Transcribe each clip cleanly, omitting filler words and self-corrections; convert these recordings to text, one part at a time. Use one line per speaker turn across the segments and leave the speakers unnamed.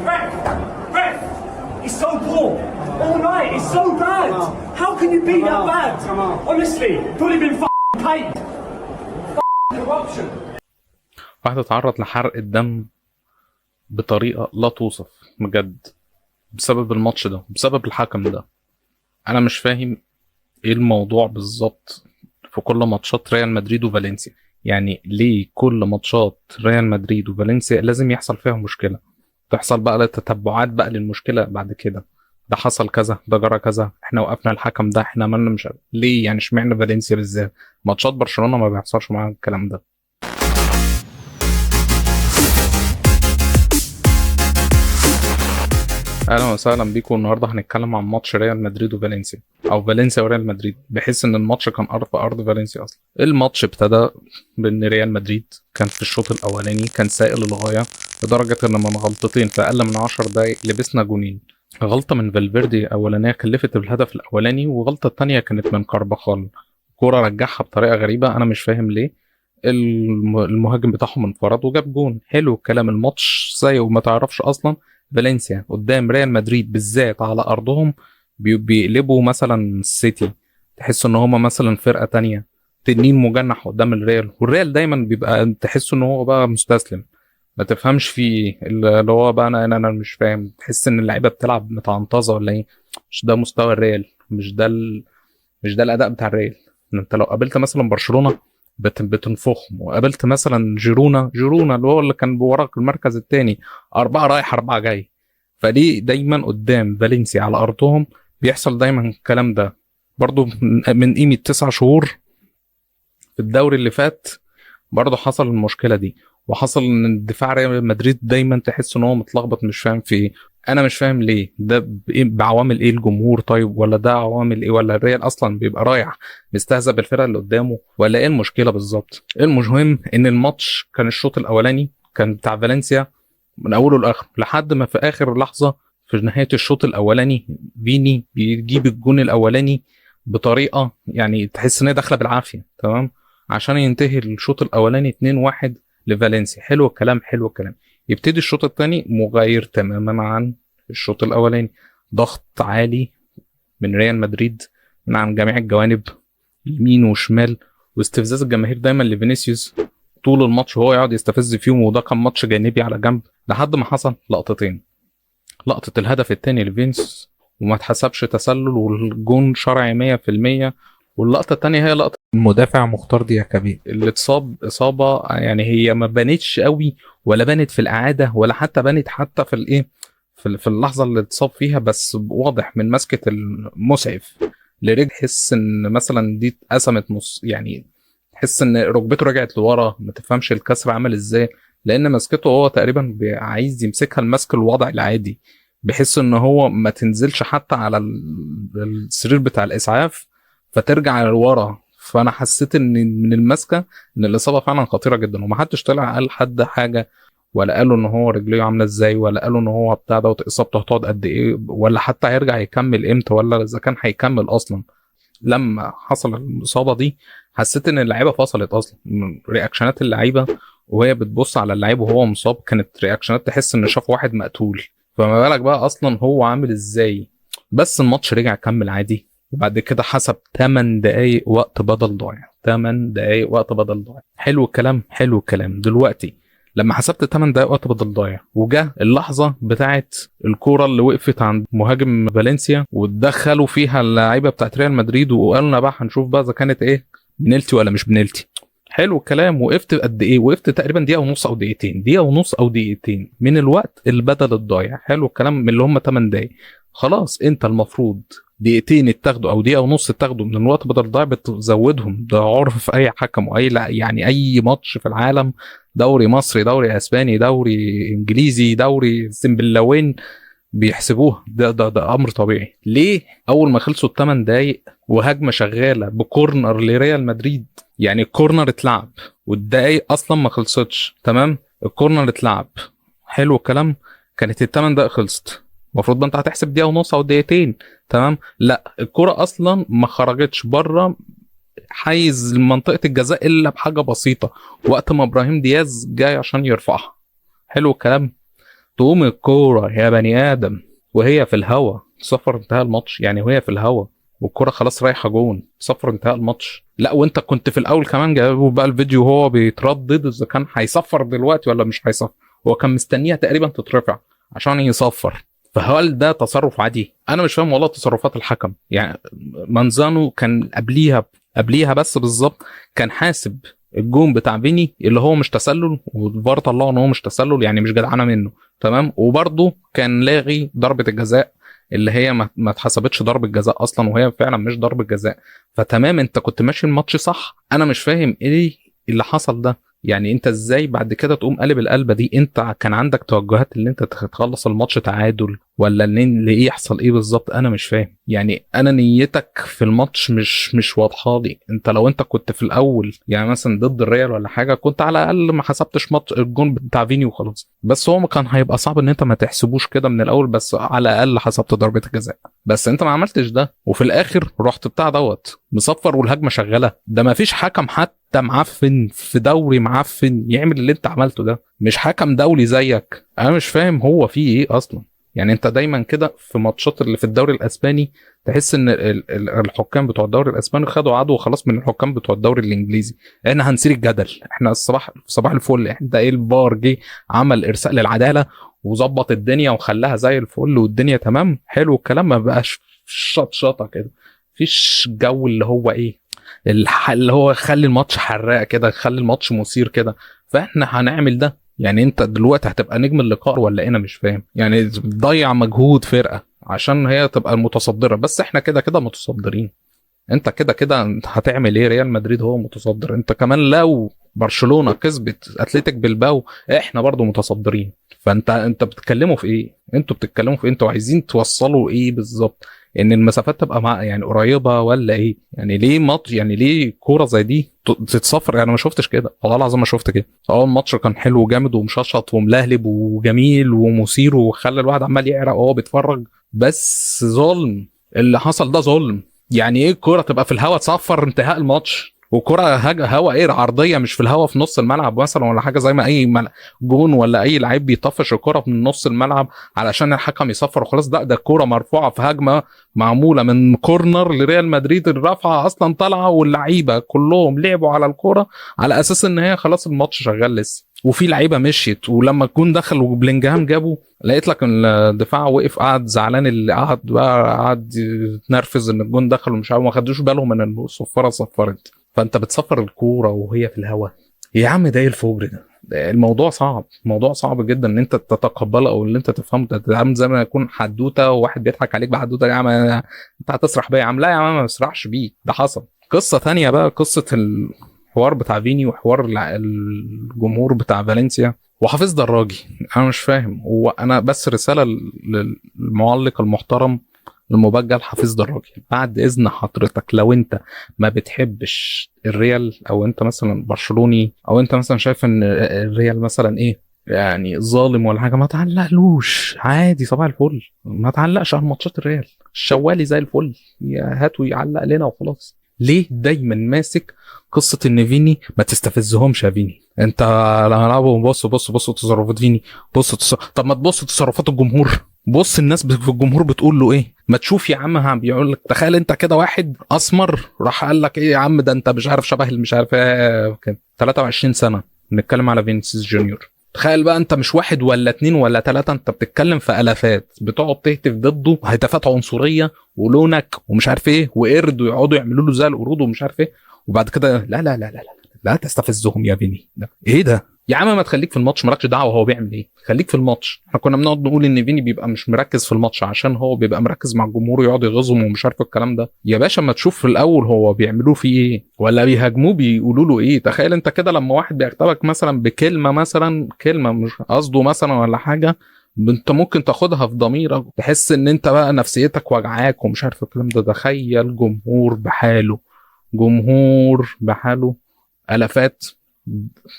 Ref, it's so poor. All night, it's so bad. How can you be that bad? Honestly, probably been paid. Corruption.
واحد اتعرض لحرق الدم بطريقة لا توصف بجد بسبب الماتش ده، بسبب الحكم ده. انا مش فاهم ايه الموضوع بالظبط في كل ماتشات ريال مدريد وفالنسيا. يعني ليه كل ماتشات ريال مدريد وفالنسيا لازم يحصل فيها مشكلة؟ تحصل بقى تتبعات بقى للمشكلة بعد كده، ده حصل كذا، ده جرى كذا، احنا وقفنا الحكم ده، احنا عملنا مش عارف ليه. يعني اشمعنى فالنسيا بالذات؟ ماتشات برشلونة ما بيحصلش معاها الكلام ده. اهلا وسهلا بيكم. النهارده هنتكلم عن ماتش ريال مدريد وفالنسيا، او فالنسيا وريال مدريد، بحيث ان الماتش كان في ارض فالنسيا اصلا. الماتش ابتدى بان ريال مدريد كان في الشوط الاولاني كان سائل للغايه، لدرجه ان من غلطتين في اقل من 10 دقايق لبسنا جونين. غلطه من فالفيردي اولانيه كلفت بالهدف الاولاني، وغلطه الثانيه كانت من كارباخال، كوره رجعها بطريقه غريبه انا مش فاهم ليه. المهاجم بتاعهم انفرد وجاب جون. حلو الكلام، الماتش سيء وما تعرفش اصلا فالنسيا قدام ريال مدريد بالذات على ارضهم بيقلبوا مثلا السيتي، تحس ان هما مثلا فرقه تانية، تنين مجنح قدام الريال. والريال دايما بيبقى تحس ان هو بقى مستسلم، ما تفهمش فيه اللي هو بقى انا مش فاهم. تحس ان اللعيبه بتلعب متعنطزه ولا ايه؟ مش ده مستوى الريال، مش ده الاداء بتاع الريال. انت لو قابلت مثلا برشلونه بتنفخهم، وقابلت مثلا جيرونا اللي هو اللي كان بوراك المركز الثاني، 4 رايح 4 جاي. فليه دايما قدام فالنسيا على ارضهم بيحصل دايما الكلام ده؟ برضو من قيمة 9 شهور في الدوري اللي فات برضو حصل المشكلة دي، وحصل ان الدفاع ريال مدريد دايما تحس ان هو متلخبط، مش فاهم في ايه. انا مش فاهم ليه ده، بعوامل ايه؟ الجمهور طيب، ولا ده عوامل ايه؟ ولا الريال اصلا بيبقى رايح مستهزأ بالفرقه اللي قدامه، ولا ايه المشكله بالظبط؟ المهم ان الماتش كان الشوط الاولاني كان بتاع فالنسيا من اوله لاخره، لحد ما في اخر لحظه في نهايه الشوط الاولاني فيني بيجيب الجون الاولاني بطريقه يعني تحس ان هي داخله بالعافيه، تمام، عشان ينتهي الشوط الاولاني 2-1 لفالنسيا. حلو الكلام، حلو الكلام. يبتدي الشوط الثاني مغاير تماما عن الشوط الاولاني، ضغط عالي من ريال مدريد من عن جميع الجوانب، يمين وشمال، واستفزاز الجماهير دايما لفينيسيوس طول الماتش وهو يقعد يستفز فيهم. وده كان ماتش جانبي على جنب لحد ما حصل لقطتين: لقطة الهدف الثاني لفينيسيوس وما اتحسبش تسلل والجون شرعي 100%، واللقطة الثانية هي لقطة المدافع مختار دياكابي اللي اتصاب إصابة يعني هي ما بانتش قوي، ولا بانت في الإعادة، ولا حتى بانت حتى في الإيه، في اللحظة اللي اتصاب فيها، بس واضح من مسكة المسعف لرجل تحس إن مثلا دي اتقسمت نص، يعني تحس إن ركبته رجعت لورا، ما تفهمش الكسر عمل إزاي، لأن مسكته هو تقريبا عايز يمسكها المسك الوضع العادي، بحيث إن هو ما تنزلش حتى على السرير بتاع الإسعاف فترجع لورا. فانا حسيت ان من المسكه ان الاصابه فعلا خطيره جدا، ومحدش طلع قال حد حاجه، ولا قالوا ان هو رجليه عامله ازاي، ولا قالوا ان هو بتاع ده اصابته هتقعد قد ايه، ولا حتى هيرجع يكمل امتى، ولا اذا كان هيكمل اصلا. لما حصل الاصابه دي حسيت ان اللعيبه فصلت اصلا، رياكشنات اللعيبه وهي بتبص على اللعيب وهو مصاب كانت رياكشنات تحس ان شاف واحد مقتول، فما بالك بقى اصلا هو عامل ازاي. بس الماتش رجع كمل عادي، وبعد كده حسب 8 دقايق وقت بدل ضايع. 8 دقايق وقت بدل ضايع. حلو الكلام، حلو الكلام. دلوقتي لما حسبت 8 دقايق وقت بدل ضايع، وجا اللحظه بتاعت الكوره اللي وقفت عند مهاجم فالنسيا واتدخلوا فيها اللعيبه بتاعت ريال مدريد، وقالنا بقى هنشوف بقى اذا كانت ايه، بنالتي ولا مش بنالتي. حلو الكلام. وقفت قد ايه؟ وقفت تقريبا دقيقه ونص او دقيقتين، دقيقه ونص او دقيقتين من الوقت البدل الضايع. حلو الكلام، من اللي هم 8 دقايق. خلاص انت المفروض دقيقتين اتاخدوا او دقيقه ونص اتاخدوا من الوقت بدل ضايع بتزودهم. ده عرف في اي حكم واي يعني اي ماتش في العالم، دوري مصري، دوري اسباني، دوري انجليزي، دوري سيمبلاوين، بيحسبوها. ده امر طبيعي. ليه اول ما خلصوا ال8 دقايق وهجمه شغاله بكورنر لريال مدريد، يعني الكورنر اتلعب والدقايق اصلا ما خلصتش، تمام، الكورنر اتلعب، حلو الكلام، كانت ال8 دقايق خلصت، المفروض بقى انت هتحسب دقيقه ونص او دقيقتين، تمام. لا، الكره اصلا ما خرجتش بره حيز منطقه الجزاء الا بحاجه بسيطه، وقت ما ابراهيم دياز جاي عشان يرفعها. حلو الكلام. تقوم الكوره يا بني ادم وهي في الهوا صفر انتهى الماتش. يعني وهي في الهوا والكرة خلاص رايحة جون صفر انتهى الماتش. لا وانت كنت في الاول كمان جابوا بقى الفيديو وهو بيتردد اذا كان هيصفر دلوقتي ولا مش هيصفر. هو كان مستنيها تقريبا تترفع عشان يصفر. فهل ده تصرف عادي؟ انا مش فاهم والله تصرفات الحكم. يعني مانزانو كان قبليها بس بالظبط كان حاسب الجون بتاع فيني اللي هو مش تسلل، والفار طلعه ان هو مش تسلل يعني مش جدعانه منه تمام. وبرضه كان لاغي ضربة الجزاء اللي هي ما اتحسبتش ضربة جزاء اصلا، وهي فعلا مش ضربة جزاء. فتمام انت كنت ماشي الماتش صح. انا مش فاهم ايه اللي حصل ده. يعني انت ازاي بعد كده تقوم قلب القلبه دي؟ انت كان عندك توجهات ان انت تخلص الماتش تعادل ولا ان ايه يحصل ايه بالظبط؟ انا مش فاهم. يعني انا نيتك في الماتش مش واضحه لي. انت لو انت كنت في الاول يعني مثلا ضد الريال ولا حاجه كنت على الاقل ما حسبتش ماتش الجون بتاع فيني وخلاص. بس هو كان هيبقى صعب ان انت ما تحسبوش كده من الاول، بس على الاقل حسبت ضربه الجزاء. بس انت ما عملتش ده وفي الاخر رحت بتاع دوت مصفر والهجمه شغاله. ده ما فيش حكم حتى معفن في دوري معفن يعمل اللي انت عملته ده. مش حكم دولي زيك. انا مش فاهم هو فيه ايه اصلا. يعني انت دايما كده في ماتشات اللي في الدوري الاسباني تحس ان الحكام بتوع الدوري الاسباني خدوا عدو خلاص من الحكام بتوع الدوري الانجليزي. احنا هنسير الجدل، احنا صباح الفل، احنا ايه الفار جه عمل ارساء للعداله وظبط الدنيا وخلاها زي الفل والدنيا تمام حلو الكلام. ما بقاش شطشطه كده، مفيش جو اللي هو ايه اللي هو خلي الماتش حراق كده، خلي الماتش مثير كده. فاحنا هنعمل ده. يعني انت دلوقتي هتبقى نجم اللقاء ولا انا مش فاهم. يعني ضيع مجهود فرقه عشان هي تبقى المتصدره، بس احنا كده كده متصدرين. انت كده كده هتعمل ايه؟ ريال مدريد هو متصدر. انت كمان لو برشلونه كسبت اتلتيك بالباو احنا برضو متصدرين. فانت بتتكلموا في ايه؟ انتوا بتتكلموا في ايه؟ انتوا عايزين توصلوا ايه بالظبط؟ ان المسافات تبقى مع يعني قريبه ولا ايه؟ يعني ليه ماتش، يعني ليه كوره زي دي تتصفر؟ يعني ما شفتش كده والله العظيم ما شفت كده. اول ماتش كان حلو وجامد ومشطشط وملهلب وجميل ومثير وخلى الواحد عمال يعرق وهو بيتفرج. بس ظلم اللي حصل ده، ظلم. يعني ايه الكوره تبقى في الهواء تصفر انتهاء الماتش؟ وكرة هوا ايه عرضيه مش في الهوا في نص الملعب مثلا ولا حاجه زي ما اي جون ولا اي لعيب بيطفش الكرة من نص الملعب علشان الحكم يصفر وخلاص. ده الكرة مرفوعه في هجمه معموله من كورنر لريال مدريد، الرفعه اصلا طالعه واللعيبه كلهم لعبوا على الكرة على اساس ان هي خلاص الماتش شغال لسه وفي لعيبه مشيت. ولما الجون دخل وبلينجهام جابه لقيت لك الدفاع وقف قعد زعلان، اللي قعد يتنرفز ان الجون دخل ومش عارف، ما خدوش بالهم ان الصفاره صفرت. فانت بتصفر الكوره وهي في الهواء يا عم؟ ده ايه الفجر ده؟ الموضوع صعب، موضوع صعب جدا ان انت تتقبله او ان انت تفهمه. ده عامل زي ما يكون حدوته وواحد بيضحك عليك بحدوته. يا عم انت هتسرح بيا يا عم؟ لا يا عم ما بسرحش بيك، ده حصل. قصه ثانيه بقى، قصه الحوار بتاع فيني وحوار الجمهور بتاع فالنسيا وحفيظ دراجي. انا مش فاهم. وانا بس رساله للمعلق المحترم المبجل حفيظ دراجي، بعد اذن حضرتك لو انت ما بتحبش الريال او انت مثلا برشلوني او انت مثلا شايف ان الريال مثلا ايه يعني ظالم ولا حاجه، ما تعلقلوش عادي صباح الفل. ما تعلقش على ماتشات الريال، الشوالي زي الفل هاتوا يعلق لنا وخلاص. ليه دايما ماسك قصه ان فيني ما تستفزهمش يا فيني؟ انت لما لعبوا بص تصرفات فيني، طب ما تبص تصرفات الجمهور، بص الناس في الجمهور بتقول له ايه. ما تشوف يا عم بيقول لك تخيل انت كده واحد اسمر راح قال لك ايه يا عم ده انت مش عارف شبه اللي مش عارف ايه كده. 23 سنه بنتكلم على فينيسيوس جونيور. تخيل بقى انت مش واحد ولا اتنين ولا تلاتة، انت بتتكلم في الافات بتقعد تهتف ضده هتافات عنصريه ولونك ومش عارف ايه وقرد ويقعدوا يعملوا له زي القرود ومش عارف ايه. وبعد كده لا لا لا لا لا, لا تستفزهم يا فيني. ده ايه ده يا عم؟ ما تخليك في الماتش، مالكش دعوه هو بيعمل ايه، خليك في الماتش. احنا كنا بنقعد نقول ان فيني بيبقى مش مركز في الماتش عشان هو بيبقى مركز مع الجمهور ويقعد يغيظهم ومش عارف الكلام ده. يا باشا ما تشوف في الاول هو بيعملوه فيه ايه ولا بيهاجموه بيقولوا له ايه. تخيل انت كده لما واحد بيعتبرك مثلا بكلمه، مثلا كلمه مش قصده مثلا ولا حاجه، انت ممكن تاخدها في ضميرك تحس ان انت بقى نفسيتك وجعاك ومش عارف الكلام ده. تخيل جمهور بحاله، جمهور بحاله الافات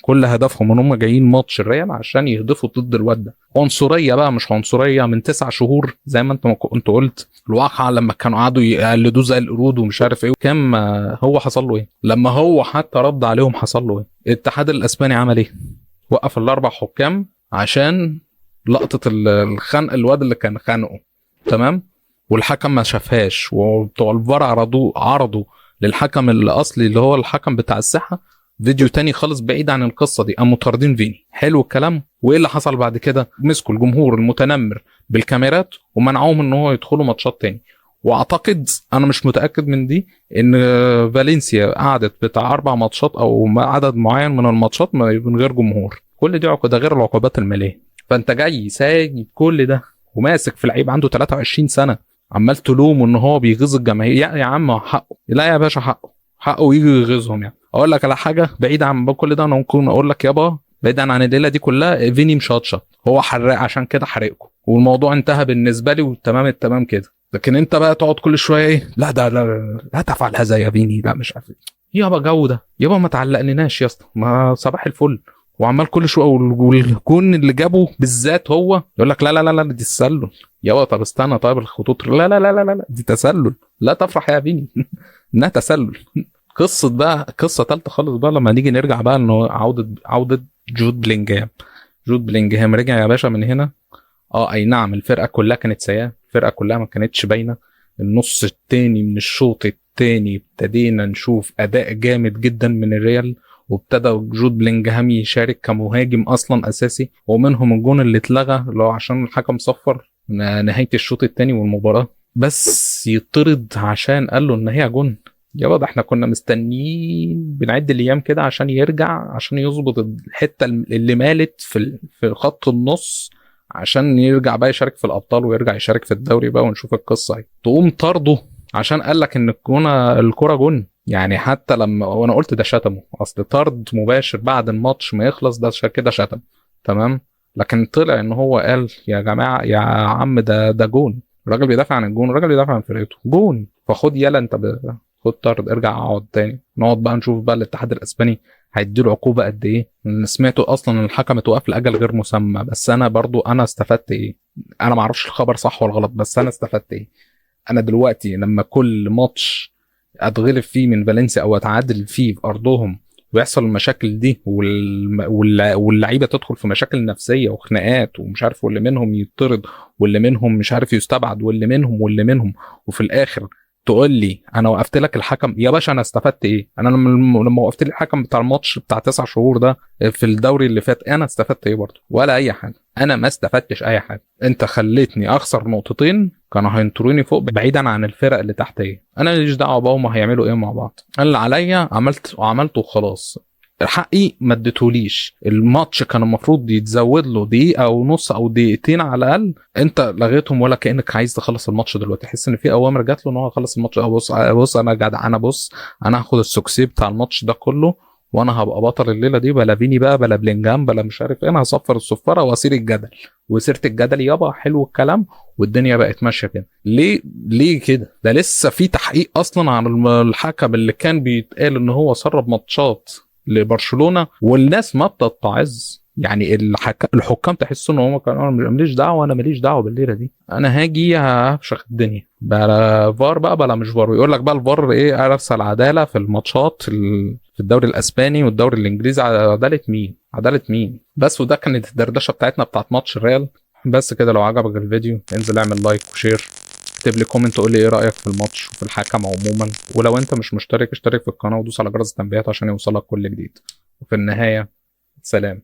كل هدفهم ان هم جايين ماتش الريال عشان يهدفوا ضد الواد ده. عنصريه بقى مش عنصريه من 9 شهور زي ما انت قلت. الواقع لما كانوا قعدوا يقلدوه زي القرود ومش عارف ايه كم هو حصل له ايه لما هو حتى رد عليهم؟ حصل له ايه؟ الاتحاد الاسباني عمل ايه؟ وقف الاربع حكام عشان لقطه الخنق الواد اللي كان خانقه، تمام، والحكم ما شافهاش، وبتوع الفار عرضوا للحكم الاصلي اللي هو الحكم بتاع الساحه فيديو تاني خالص بعيد عن القصه دي، قاموا طاردين فيني. حلو الكلام. وايه اللي حصل بعد كده؟ مسكوا الجمهور المتنمر بالكاميرات ومنعوهم ان هو يدخلوا ماتشات تاني. واعتقد، انا مش متاكد من دي، ان فالنسيا قعدت بتاع 4 ماتشات او عدد معين من الماتشات من غير جمهور. كل دي ده غير العقوبات الماليه. فانت جاي سايب كل ده وماسك في لعيب عنده 23 سنه، عمال تلومه ان هو بيغيظ الجماهير. يا عم حقه. لا يا باشا، حقه يجي يغيظهم. يعني اقول لك على حاجه بعيد عن كل ده، انا ممكن اقول لك يابا بعيدا عن الليله دي كلها، فيني مشطشط، هو حراق عشان كده حرقكم، والموضوع انتهى بالنسبه لي وتمام التمام كده. لكن انت بقى تقعد كل شويه ايه، لا ده لا تفعل هذا يا فيني، لا مش عارف ايه يابا. جو ده يابا ما تعلقناش يا اسطى، ما صباح الفل. وعمال كل شويه، والجون اللي جابه بالذات هو يقول لك لا لا لا لا دي تسلل يابا. طب استنى، طيب الخطوط لا لا لا لا لا دي تسلل، لا تفرح يا فيني انها تسلل. قصه بقى، قصه ثالثه خالص بقى لما نيجي نرجع بقى انه عوده جود بلينجهام رجع يا باشا من هنا. اي نعم، الفرقه كلها كانت سيئه، الفرقه كلها ما كانتش باينه. النص التاني من الشوط التاني ابتدينا نشوف اداء جامد جدا من الريال، وابتدى جود بلينجهام يشارك كمهاجم اصلا اساسي، ومنهم الجون اللي اتلغى اللي هو عشان الحكم صفر نهايه الشوط التاني والمباراه، بس يطرد عشان قال له ان هي جون. يابا ده احنا كنا مستنيين بنعد الايام كده عشان يرجع، عشان يظبط الحته اللي مالت في خط النص، عشان يرجع بقى يشارك في الابطال ويرجع يشارك في الدوري بقى ونشوف القصه ايه. تقوم طرده عشان قال لك ان الكوره جون. يعني حتى لما وانا قلت ده شتمه، اصل طرد مباشر بعد الماتش ما يخلص ده كده شتم، تمام. لكن طلع ان هو قال يا جماعه يا عم ده جون، الراجل بيدافع عن الجون، الراجل بيدافع عن فرقته، جون. فخد يلا انت خد طرد، ارجع اقعد تاني. نقعد بقى نشوف بقى الاتحاد الاسباني هيديله عقوبه قد ايه. سمعته اصلا ان الحكم اتوقف لاجل غير مسمى، بس انا برضو انا استفدت ايه؟ انا ما اعرفش الخبر صح ولا غلط، بس انا استفدت ايه؟ انا دلوقتي لما كل ماتش اتغلب فيه من فالنسيا او اتعادل فيه في ارضهم ويحصل المشاكل دي واللعيبه تدخل في مشاكل نفسيه وخناقات ومش عارف، واللي منهم يطرد واللي منهم مش عارف يستبعد واللي منهم وفي الاخر تقول لي انا وقفت لك الحكم. يا باشا انا استفدت ايه؟ انا لما وقفت لي الحكم بتاع الماتش بتاع 9 شهور ده في الدوري اللي فات، انا استفدت ايه برضه؟ ولا اي حاجه. انا ما استفدتش اي حاجه. انت خليتني اخسر نقطتين كانوا هينطروني فوق بعيدا عن الفرق اللي تحتيه. انا ماليش دعوه بقى هما هيعملوا ايه مع بعض. انا اللي عليا عملته وخلاص. حقي ما اديتهوليش. الماتش كان المفروض يتزود له دقيقه او نص او دقيقتين على الاقل، انت لغيتهم ولا كانك عايز تخلص الماتش دلوقتي. تحس ان في اوامر جات له ان هو يخلص الماتش. بص انا جدع، انا هاخد السكسي بتاع الماتش ده كله وانا هبقى بطل الليله دي، بلا فيني بقى بلا بلينجهام بلا مش عارف ايه، انا هصفر الصفاره واثير الجدل. وسيره الجدل يابا حلو الكلام، والدنيا بقت ماشيه كده. ليه كده؟ ده لسه في تحقيق اصلا عن الحكم اللي كان بيتقال ان هو سرب ماتشات لبرشلونه والناس ما بتتعظ. يعني الحكام تحسوا ان هم كانوا ماليش دعوه، انا ماليش دعوه بالليله دي، انا هاجي هفشخ الدنيا بلا فار بقى بلا مش فار. ويقول لك بقى الفار ايه؟ ارسل عداله في الماتشات في الدوري الاسباني والدوري الانجليزي. عداله مين بس؟ وده كانت الدردشه بتاعتنا بتاعت ماتش الريال. بس كده، لو عجبك الفيديو انزل اعمل لايك وشير، اكتب لي كومنت تقول لي ايه رايك في الماتش وفي الحكم عموما. ولو انت مش مشترك اشترك في القناه ودوس على جرس التنبيهات عشان يوصلك كل جديد. وفي النهايه سلام.